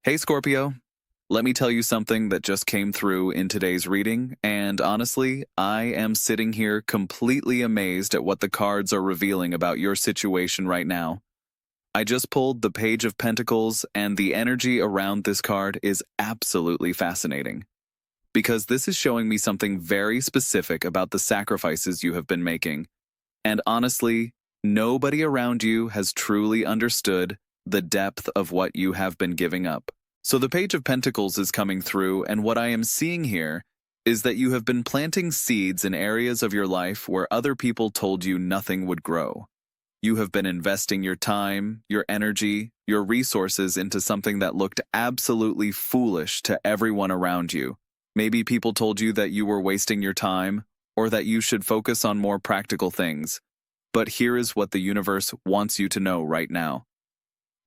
Hey Scorpio, let me tell you something that just came through in today's reading, and honestly, I am sitting here completely amazed at what the cards are revealing about your situation right now. I just pulled the Page of Pentacles, and the energy around this card is absolutely fascinating. Because this is showing me something very specific about the sacrifices you have been making. And honestly, nobody around you has truly understood the depth of what you have been giving up. So the Page of Pentacles is coming through, and what I am seeing here is that you have been planting seeds in areas of your life where other people told you nothing would grow. You have been investing your time, your energy, your resources into something that looked absolutely foolish to everyone around you. Maybe people told you that you were wasting your time, or that you should focus on more practical things. But here is what the universe wants you to know right now.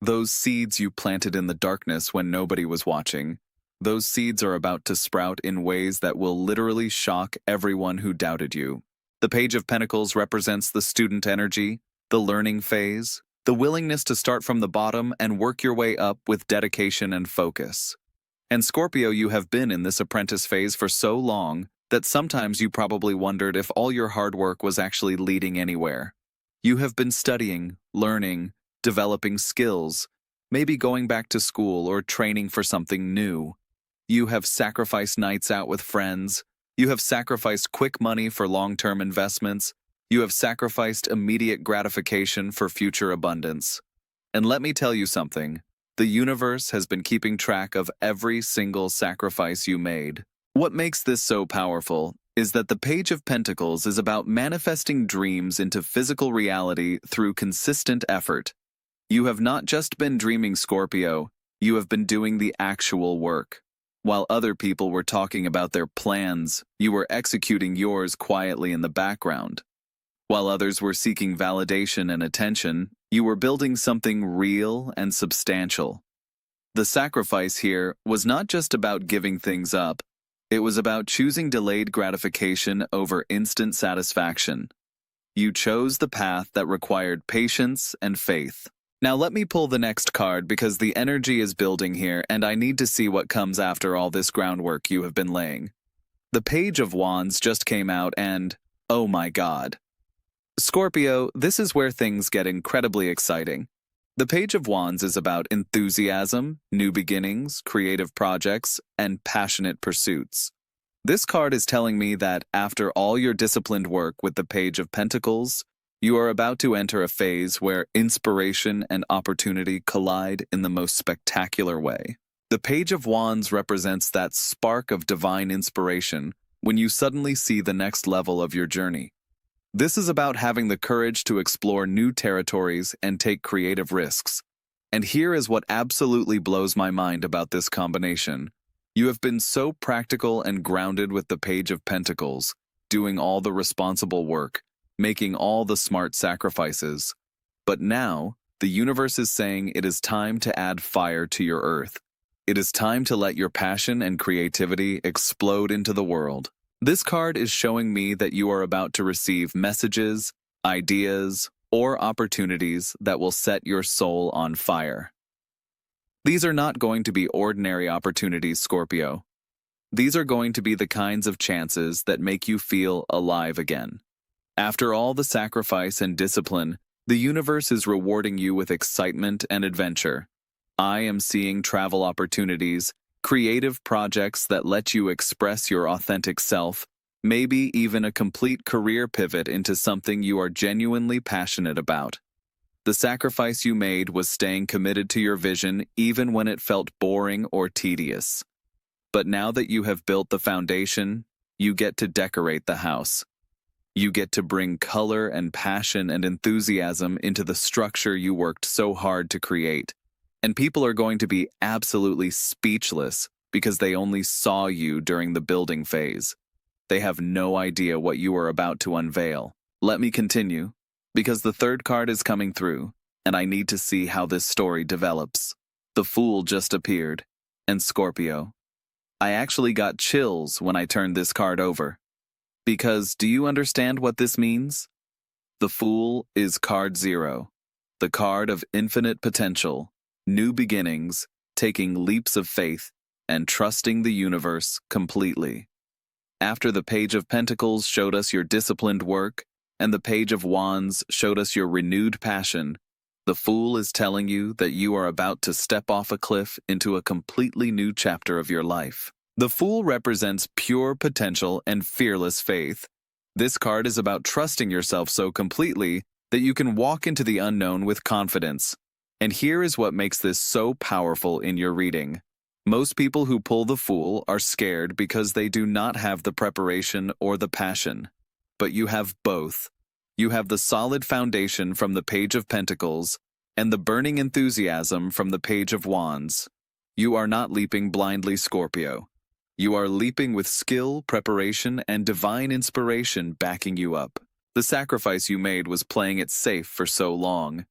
Those seeds you planted in the darkness when nobody was watching, those seeds are about to sprout in ways that will literally shock everyone who doubted you. The Page of Pentacles represents the student energy, the learning phase, the willingness to start from the bottom and work your way up with dedication and focus. And Scorpio, you have been in this apprentice phase for so long that sometimes you probably wondered if all your hard work was actually leading anywhere. You have been studying, learning, developing skills, maybe going back to school or training for something new. You have sacrificed nights out with friends. You have sacrificed quick money for long-term investments. You have sacrificed immediate gratification for future abundance. And let me tell you something. The universe has been keeping track of every single sacrifice you made. What makes this so powerful is that the Page of Pentacles is about manifesting dreams into physical reality through consistent effort. You have not just been dreaming, Scorpio, you have been doing the actual work. While other people were talking about their plans, you were executing yours quietly in the background. While others were seeking validation and attention, you were building something real and substantial. The sacrifice here was not just about giving things up, it was about choosing delayed gratification over instant satisfaction. You chose the path that required patience and faith. Now let me pull the next card because the energy is building here and I need to see what comes after all this groundwork you have been laying. The Page of Wands just came out and, oh my God. Scorpio, this is where things get incredibly exciting. The Page of Wands is about enthusiasm, new beginnings, creative projects, and passionate pursuits. This card is telling me that after all your disciplined work with the Page of Pentacles, you are about to enter a phase where inspiration and opportunity collide in the most spectacular way. The Page of Wands represents that spark of divine inspiration when you suddenly see the next level of your journey. This is about having the courage to explore new territories and take creative risks. And here is what absolutely blows my mind about this combination. You have been so practical and grounded with the Page of Pentacles, doing all the responsible work, making all the smart sacrifices. But now, the universe is saying it is time to add fire to your earth. It is time to let your passion and creativity explode into the world. This card is showing me that you are about to receive messages, ideas, or opportunities that will set your soul on fire. These are not going to be ordinary opportunities, Scorpio. These are going to be the kinds of chances that make you feel alive again. After all the sacrifice and discipline, the universe is rewarding you with excitement and adventure. I am seeing travel opportunities, creative projects that let you express your authentic self, maybe even a complete career pivot into something you are genuinely passionate about. The sacrifice you made was staying committed to your vision even when it felt boring or tedious. But now that you have built the foundation, you get to decorate the house. You get to bring color and passion and enthusiasm into the structure you worked so hard to create. And people are going to be absolutely speechless because they only saw you during the building phase. They have no idea what you are about to unveil. Let me continue, because the third card is coming through, and I need to see how this story develops. The Fool just appeared, and Scorpio. I actually got chills when I turned this card over. Because do you understand what this means? The Fool is card 0, the card of infinite potential, new beginnings, taking leaps of faith and trusting the universe completely. After the Page of Pentacles showed us your disciplined work, and the Page of Wands showed us your renewed passion, the Fool is telling you that you are about to step off a cliff into a completely new chapter of your life. The Fool represents pure potential and fearless faith. This card is about trusting yourself so completely that you can walk into the unknown with confidence. And here is what makes this so powerful in your reading. Most people who pull the Fool are scared because they do not have the preparation or the passion. But you have both. You have the solid foundation from the Page of Pentacles and the burning enthusiasm from the Page of Wands. You are not leaping blindly, Scorpio. You are leaping with skill, preparation, and divine inspiration backing you up. The sacrifice you made was playing it safe for so long.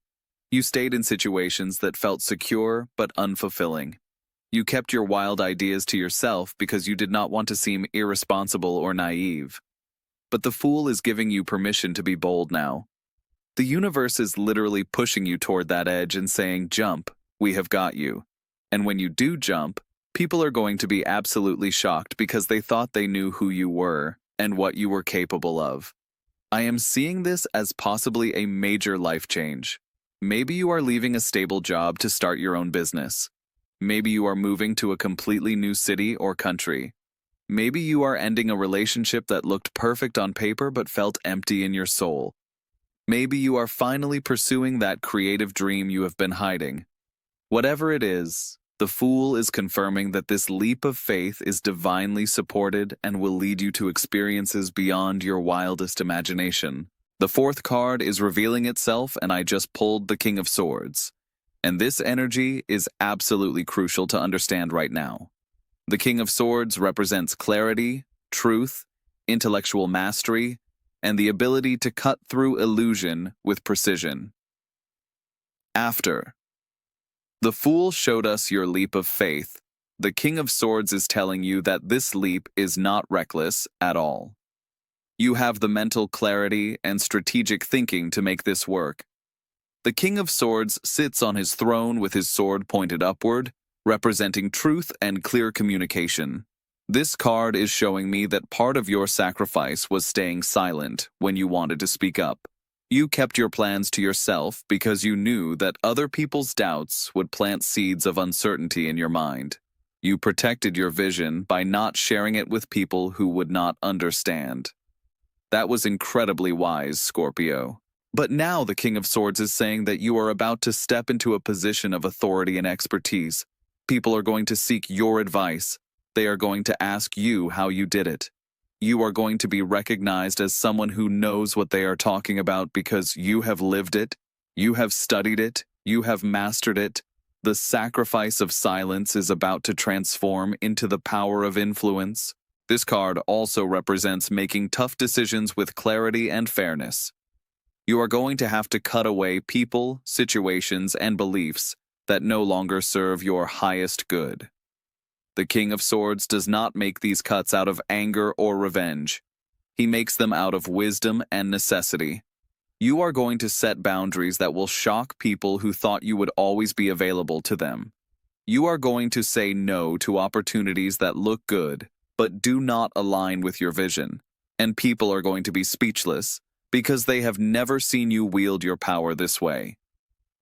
You stayed in situations that felt secure but unfulfilling. You kept your wild ideas to yourself because you did not want to seem irresponsible or naive. But the Fool is giving you permission to be bold now. The universe is literally pushing you toward that edge and saying, "Jump, we have got you." And when you do jump, people are going to be absolutely shocked because they thought they knew who you were and what you were capable of. I am seeing this as possibly a major life change. Maybe you are leaving a stable job to start your own business. Maybe you are moving to a completely new city or country. Maybe you are ending a relationship that looked perfect on paper but felt empty in your soul. Maybe you are finally pursuing that creative dream you have been hiding. Whatever it is, the Fool is confirming that this leap of faith is divinely supported and will lead you to experiences beyond your wildest imagination. The fourth card is revealing itself, and I just pulled the King of Swords. And this energy is absolutely crucial to understand right now. The King of Swords represents clarity, truth, intellectual mastery, and the ability to cut through illusion with precision. After the Fool showed us your leap of faith, the King of Swords is telling you that this leap is not reckless at all. You have the mental clarity and strategic thinking to make this work. The King of Swords sits on his throne with his sword pointed upward, representing truth and clear communication. This card is showing me that part of your sacrifice was staying silent when you wanted to speak up. You kept your plans to yourself because you knew that other people's doubts would plant seeds of uncertainty in your mind. You protected your vision by not sharing it with people who would not understand. That was incredibly wise, Scorpio. But now the King of Swords is saying that you are about to step into a position of authority and expertise. People are going to seek your advice. They are going to ask you how you did it. You are going to be recognized as someone who knows what they are talking about because you have lived it, you have studied it, you have mastered it. The sacrifice of silence is about to transform into the power of influence. This card also represents making tough decisions with clarity and fairness. You are going to have to cut away people, situations, and beliefs that no longer serve your highest good. The King of Swords does not make these cuts out of anger or revenge. He makes them out of wisdom and necessity. You are going to set boundaries that will shock people who thought you would always be available to them. You are going to say no to opportunities that look good, but do not align with your vision. And people are going to be speechless because they have never seen you wield your power this way.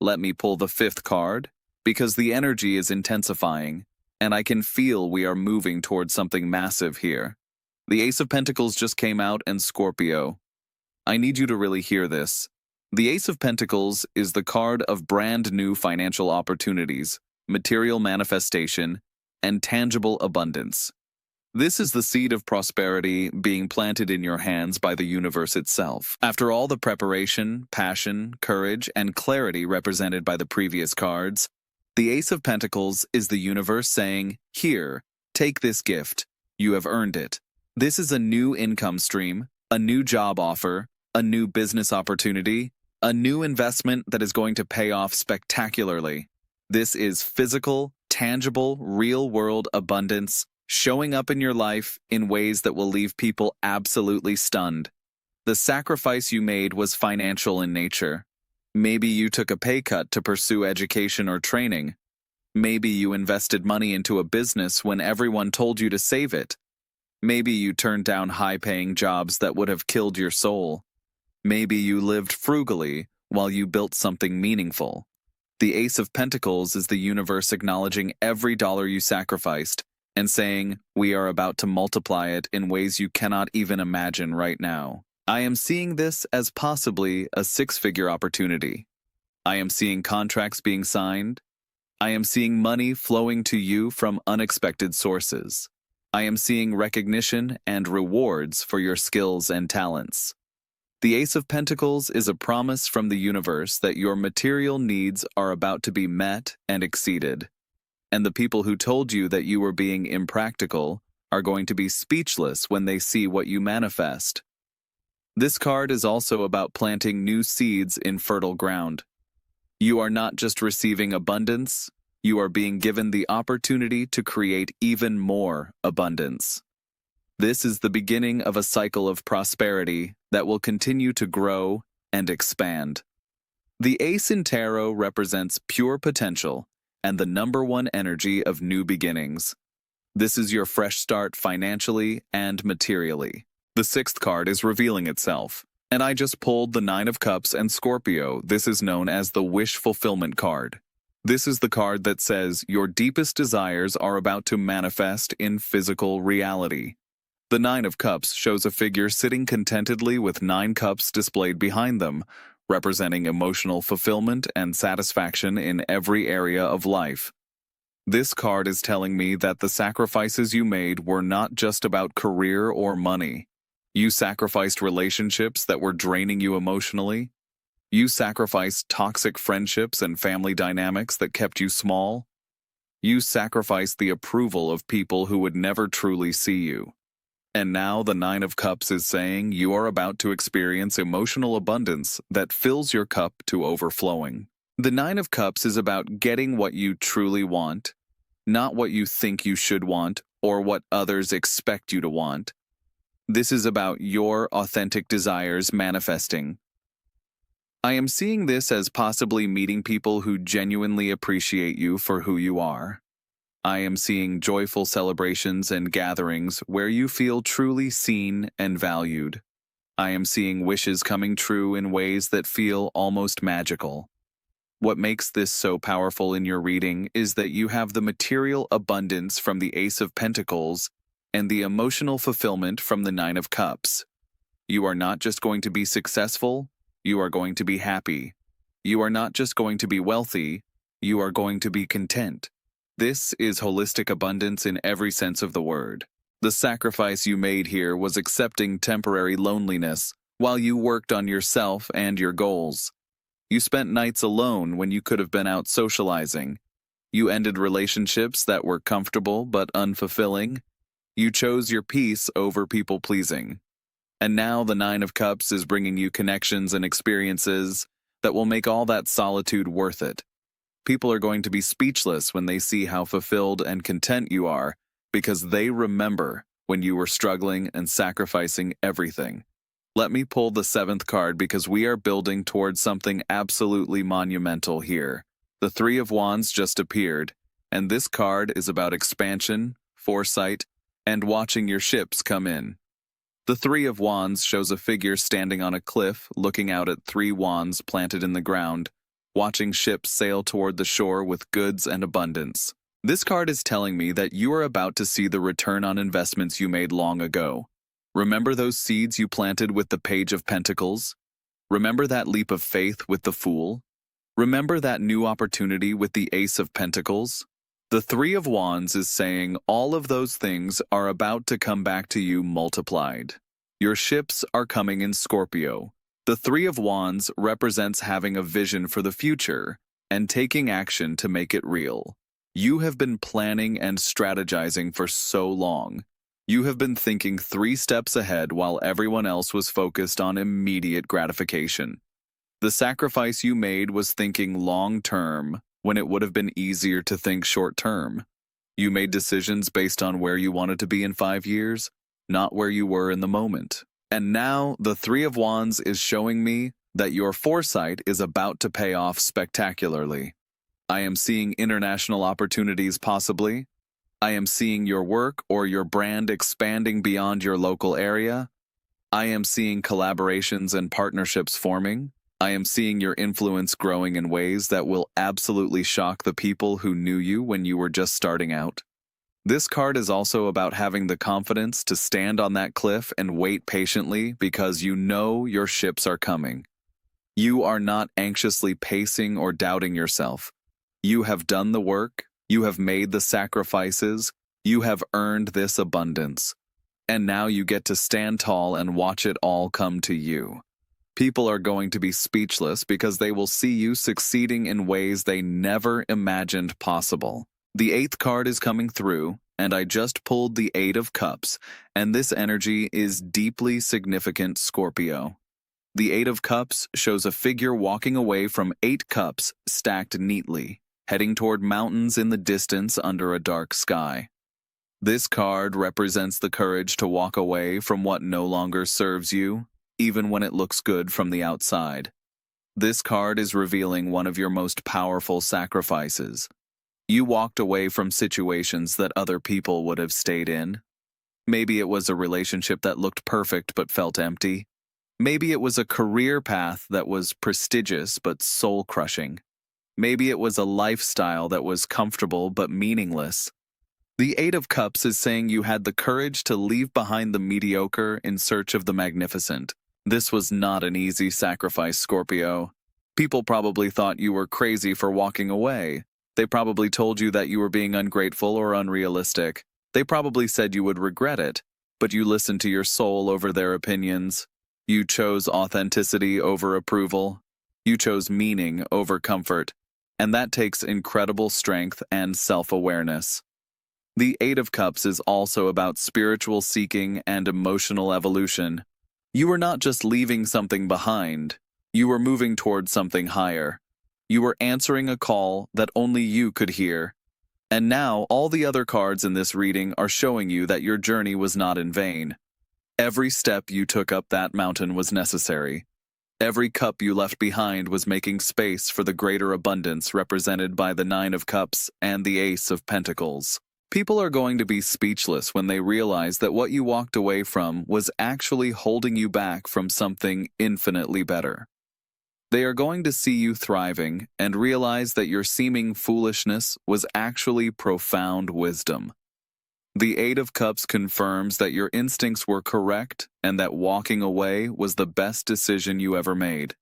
Let me pull the fifth card, because the energy is intensifying, and I can feel we are moving towards something massive here. The Ace of Pentacles just came out, and Scorpio, I need you to really hear this. The Ace of Pentacles is the card of brand new financial opportunities, material manifestation, and tangible abundance. This is the seed of prosperity being planted in your hands by the universe itself. After all the preparation, passion, courage, and clarity represented by the previous cards, the Ace of Pentacles is the universe saying, "Here, take this gift. You have earned it." This is a new income stream, a new job offer, a new business opportunity, a new investment that is going to pay off spectacularly. This is physical, tangible, real-world abundance showing up in your life in ways that will leave people absolutely stunned. The sacrifice you made was financial in nature. Maybe you took a pay cut to pursue education or training. Maybe you invested money into a business when everyone told you to save it. Maybe you turned down high-paying jobs that would have killed your soul. Maybe you lived frugally while you built something meaningful. The Ace of Pentacles is the universe acknowledging every dollar you sacrificed and saying, we are about to multiply it in ways you cannot even imagine right now. I am seeing this as possibly a six-figure opportunity. I am seeing contracts being signed. I am seeing money flowing to you from unexpected sources. I am seeing recognition and rewards for your skills and talents. The Ace of Pentacles is a promise from the universe that your material needs are about to be met and exceeded. And the people who told you that you were being impractical are going to be speechless when they see what you manifest. This card is also about planting new seeds in fertile ground. You are not just receiving abundance, you are being given the opportunity to create even more abundance. This is the beginning of a cycle of prosperity that will continue to grow and expand. The Ace in Tarot represents pure potential and the #1 energy of new beginnings. This is your fresh start financially and materially. The 6th card is revealing itself, and I just pulled the 9 of Cups and Scorpio. This is known as the Wish Fulfillment card. This is the card that says your deepest desires are about to manifest in physical reality. The 9 of Cups shows a figure sitting contentedly with 9 cups displayed behind them, representing emotional fulfillment and satisfaction in every area of life. This card is telling me that the sacrifices you made were not just about career or money. You sacrificed relationships that were draining you emotionally. You sacrificed toxic friendships and family dynamics that kept you small. You sacrificed the approval of people who would never truly see you. And now the 9 of Cups is saying you are about to experience emotional abundance that fills your cup to overflowing. The 9 of Cups is about getting what you truly want, not what you think you should want or what others expect you to want. This is about your authentic desires manifesting. I am seeing this as possibly meeting people who genuinely appreciate you for who you are. I am seeing joyful celebrations and gatherings where you feel truly seen and valued. I am seeing wishes coming true in ways that feel almost magical. What makes this so powerful in your reading is that you have the material abundance from the Ace of Pentacles and the emotional fulfillment from the 9 of Cups. You are not just going to be successful, you are going to be happy. You are not just going to be wealthy, you are going to be content. This is holistic abundance in every sense of the word. The sacrifice you made here was accepting temporary loneliness while you worked on yourself and your goals. You spent nights alone when you could have been out socializing. You ended relationships that were comfortable but unfulfilling. You chose your peace over people-pleasing. And now the 9 of Cups is bringing you connections and experiences that will make all that solitude worth it. People are going to be speechless when they see how fulfilled and content you are because they remember when you were struggling and sacrificing everything. Let me pull the 7th card because we are building towards something absolutely monumental here. The 3 of Wands just appeared, and this card is about expansion, foresight, and watching your ships come in. The 3 of Wands shows a figure standing on a cliff looking out at 3 wands planted in the ground, watching ships sail toward the shore with goods and abundance. This card is telling me that you are about to see the return on investments you made long ago. Remember those seeds you planted with the Page of Pentacles? Remember that leap of faith with the Fool? Remember that new opportunity with the Ace of Pentacles? The 3 of Wands is saying all of those things are about to come back to you multiplied. Your ships are coming in Scorpio. The 3 of Wands represents having a vision for the future and taking action to make it real. You have been planning and strategizing for so long. You have been thinking 3 steps ahead while everyone else was focused on immediate gratification. The sacrifice you made was thinking long-term when it would have been easier to think short-term. You made decisions based on where you wanted to be in 5 years, not where you were in the moment. And now the 3 of Wands is showing me that your foresight is about to pay off spectacularly. I am seeing international opportunities possibly. I am seeing your work or your brand expanding beyond your local area. I am seeing collaborations and partnerships forming. I am seeing your influence growing in ways that will absolutely shock the people who knew you when you were just starting out. This card is also about having the confidence to stand on that cliff and wait patiently because you know your ships are coming. You are not anxiously pacing or doubting yourself. You have done the work, you have made the sacrifices, you have earned this abundance. And now you get to stand tall and watch it all come to you. People are going to be speechless because they will see you succeeding in ways they never imagined possible. The 8th card is coming through, and I just pulled the 8 of Cups, and this energy is deeply significant, Scorpio. The 8 of Cups shows a figure walking away from 8 cups stacked neatly, heading toward mountains in the distance under a dark sky. This card represents the courage to walk away from what no longer serves you, even when it looks good from the outside. This card is revealing one of your most powerful sacrifices. You walked away from situations that other people would have stayed in. Maybe it was a relationship that looked perfect but felt empty. Maybe it was a career path that was prestigious but soul-crushing. Maybe it was a lifestyle that was comfortable but meaningless. The 8 of Cups is saying you had the courage to leave behind the mediocre in search of the magnificent. This was not an easy sacrifice, Scorpio. People probably thought you were crazy for walking away. They probably told you that you were being ungrateful or unrealistic. They probably said you would regret it, but you listened to your soul over their opinions. You chose authenticity over approval. You chose meaning over comfort. And that takes incredible strength and self-awareness. The 8 of Cups is also about spiritual seeking and emotional evolution. You were not just leaving something behind. You were moving toward something higher. You were answering a call that only you could hear. And now all the other cards in this reading are showing you that your journey was not in vain. Every step you took up that mountain was necessary. Every cup you left behind was making space for the greater abundance represented by the 9 of Cups and the Ace of Pentacles. People are going to be speechless when they realize that what you walked away from was actually holding you back from something infinitely better. They are going to see you thriving and realize that your seeming foolishness was actually profound wisdom. The 8 of Cups confirms that your instincts were correct and that walking away was the best decision you ever made.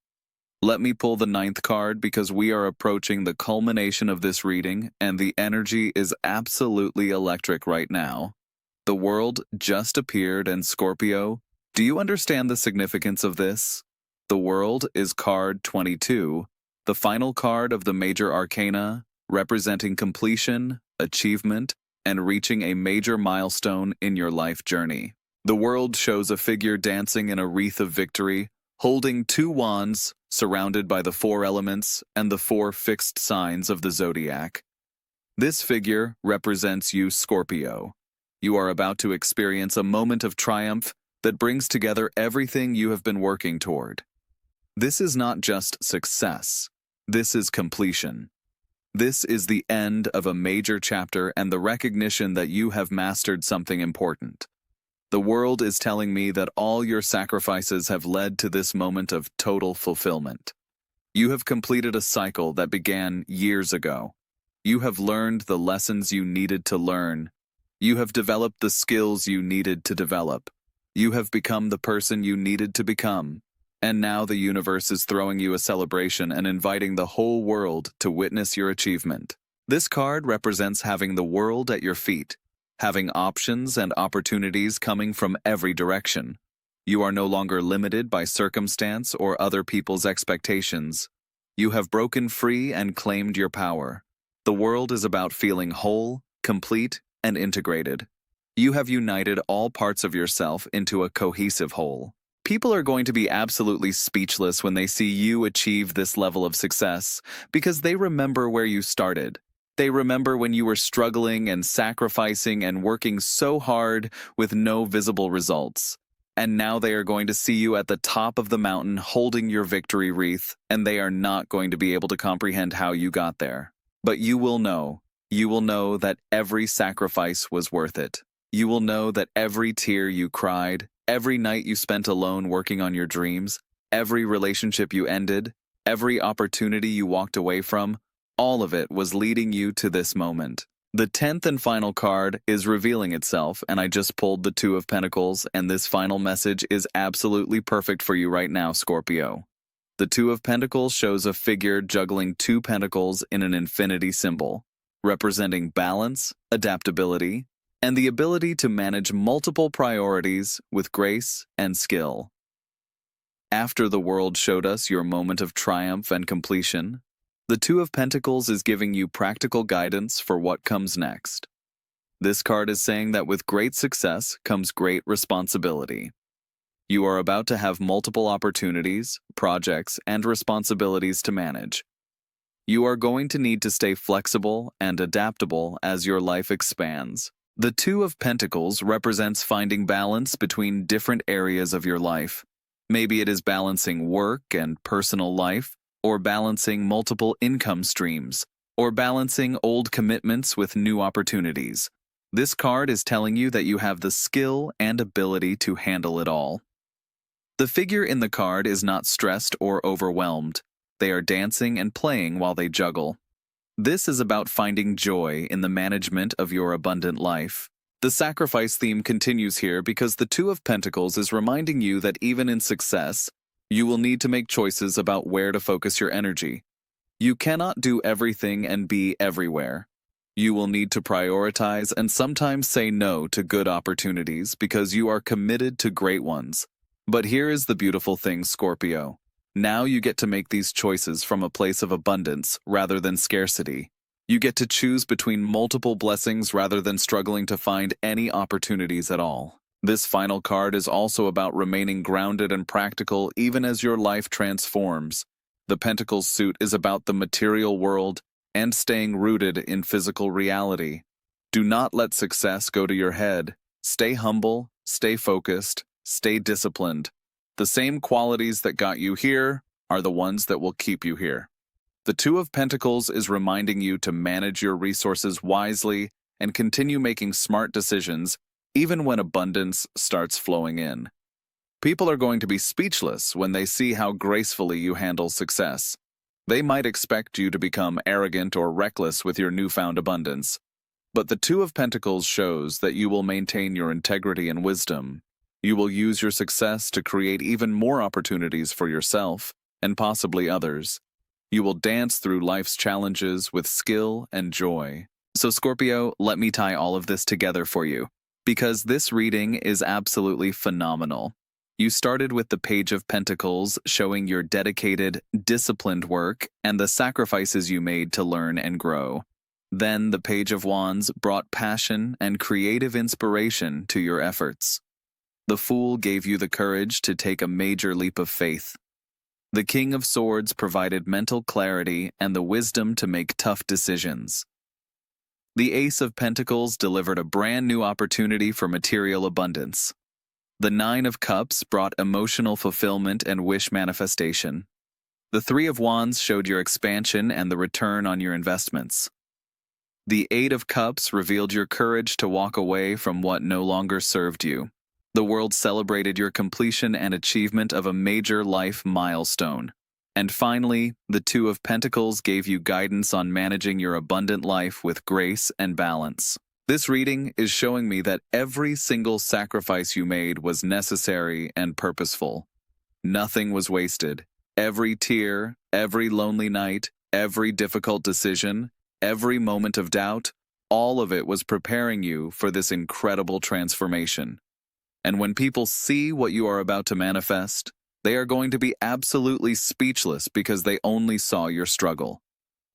Let me pull the 9th card because we are approaching the culmination of this reading and the energy is absolutely electric right now. The world just appeared and Scorpio, do you understand the significance of this? The world is card 22, the final card of the major arcana, representing completion, achievement, and reaching a major milestone in your life journey. The world shows a figure dancing in a wreath of victory, holding 2 wands, surrounded by the 4 elements and the 4 fixed signs of the zodiac. This figure represents you, Scorpio. You are about to experience a moment of triumph that brings together everything you have been working toward. This is not just success. This is completion. This is the end of a major chapter and the recognition that you have mastered something important. The world is telling me that all your sacrifices have led to this moment of total fulfillment. You have completed a cycle that began years ago. You have learned the lessons you needed to learn. You have developed the skills you needed to develop. You have become the person you needed to become. And now the universe is throwing you a celebration and inviting the whole world to witness your achievement. This card represents having the world at your feet, having options and opportunities coming from every direction. You are no longer limited by circumstance or other people's expectations. You have broken free and claimed your power. The world is about feeling whole, complete, and integrated. You have united all parts of yourself into a cohesive whole. People are going to be absolutely speechless when they see you achieve this level of success because they remember where you started. They remember when you were struggling and sacrificing and working so hard with no visible results. And now they are going to see you at the top of the mountain holding your victory wreath, and they are not going to be able to comprehend how you got there. But you will know. You will know that every sacrifice was worth it. You will know that every tear you cried, every night you spent alone working on your dreams, every relationship you ended, every opportunity you walked away from, all of it was leading you to this moment. The 10th and final card is revealing itself, and I just pulled the Two of Pentacles, and this final message is absolutely perfect for you right now, Scorpio. The Two of Pentacles shows a figure juggling two pentacles in an infinity symbol, representing balance, adaptability, and the ability to manage multiple priorities with grace and skill. After the world showed us your moment of triumph and completion, the Two of Pentacles is giving you practical guidance for what comes next. This card is saying that with great success comes great responsibility. You are about to have multiple opportunities, projects, and responsibilities to manage. You are going to need to stay flexible and adaptable as your life expands. The Two of Pentacles represents finding balance between different areas of your life. Maybe it is balancing work and personal life, or balancing multiple income streams, or balancing old commitments with new opportunities. This card is telling you that you have the skill and ability to handle it all. The figure in the card is not stressed or overwhelmed. They are dancing and playing while they juggle. This is about finding joy in the management of your abundant life. The sacrifice theme continues here because the Two of Pentacles is reminding you that even in success, you will need to make choices about where to focus your energy. You cannot do everything and be everywhere. You will need to prioritize and sometimes say no to good opportunities because you are committed to great ones. But here is the beautiful thing, Scorpio. Now you get to make these choices from a place of abundance rather than scarcity. You get to choose between multiple blessings rather than struggling to find any opportunities at all. This final card is also about remaining grounded and practical even as your life transforms. The Pentacles suit is about the material world and staying rooted in physical reality. Do not let success go to your head. Stay humble, stay focused, stay disciplined. The same qualities that got you here are the ones that will keep you here. The Two of Pentacles is reminding you to manage your resources wisely and continue making smart decisions even when abundance starts flowing in. People are going to be speechless when they see how gracefully you handle success. They might expect you to become arrogant or reckless with your newfound abundance. But the Two of Pentacles shows that you will maintain your integrity and wisdom. You will use your success to create even more opportunities for yourself and possibly others. You will dance through life's challenges with skill and joy. So Scorpio, let me tie all of this together for you, because this reading is absolutely phenomenal. You started with the Page of Pentacles showing your dedicated, disciplined work and the sacrifices you made to learn and grow. Then the Page of Wands brought passion and creative inspiration to your efforts. The Fool gave you the courage to take a major leap of faith. The King of Swords provided mental clarity and the wisdom to make tough decisions. The Ace of Pentacles delivered a brand new opportunity for material abundance. The Nine of Cups brought emotional fulfillment and wish manifestation. The Three of Wands showed your expansion and the return on your investments. The Eight of Cups revealed your courage to walk away from what no longer served you. The world celebrated your completion and achievement of a major life milestone. And finally, the Two of Pentacles gave you guidance on managing your abundant life with grace and balance. This reading is showing me that every single sacrifice you made was necessary and purposeful. Nothing was wasted. Every tear, every lonely night, every difficult decision, every moment of doubt, all of it was preparing you for this incredible transformation. And when people see what you are about to manifest, they are going to be absolutely speechless because they only saw your struggle.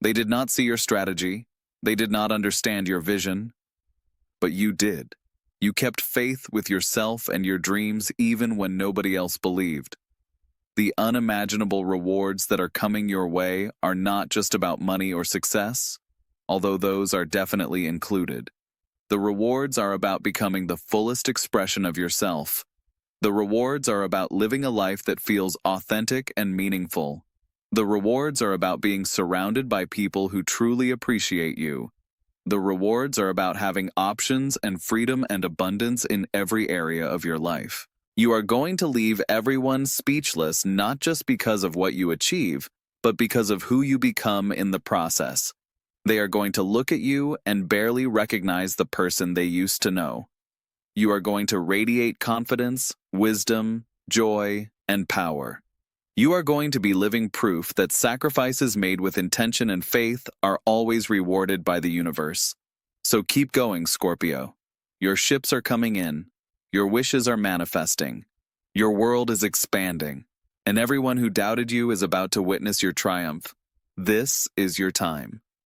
They did not see your strategy. They did not understand your vision. But you did. You kept faith with yourself and your dreams even when nobody else believed. The unimaginable rewards that are coming your way are not just about money or success, although those are definitely included. The rewards are about becoming the fullest expression of yourself. The rewards are about living a life that feels authentic and meaningful. The rewards are about being surrounded by people who truly appreciate you. The rewards are about having options and freedom and abundance in every area of your life. You are going to leave everyone speechless not just because of what you achieve, but because of who you become in the process. They are going to look at you and barely recognize the person they used to know. You are going to radiate confidence, wisdom, joy, and power. You are going to be living proof that sacrifices made with intention and faith are always rewarded by the universe. So keep going, Scorpio. Your ships are coming in. Your wishes are manifesting. Your world is expanding. And everyone who doubted you is about to witness your triumph. This is your time.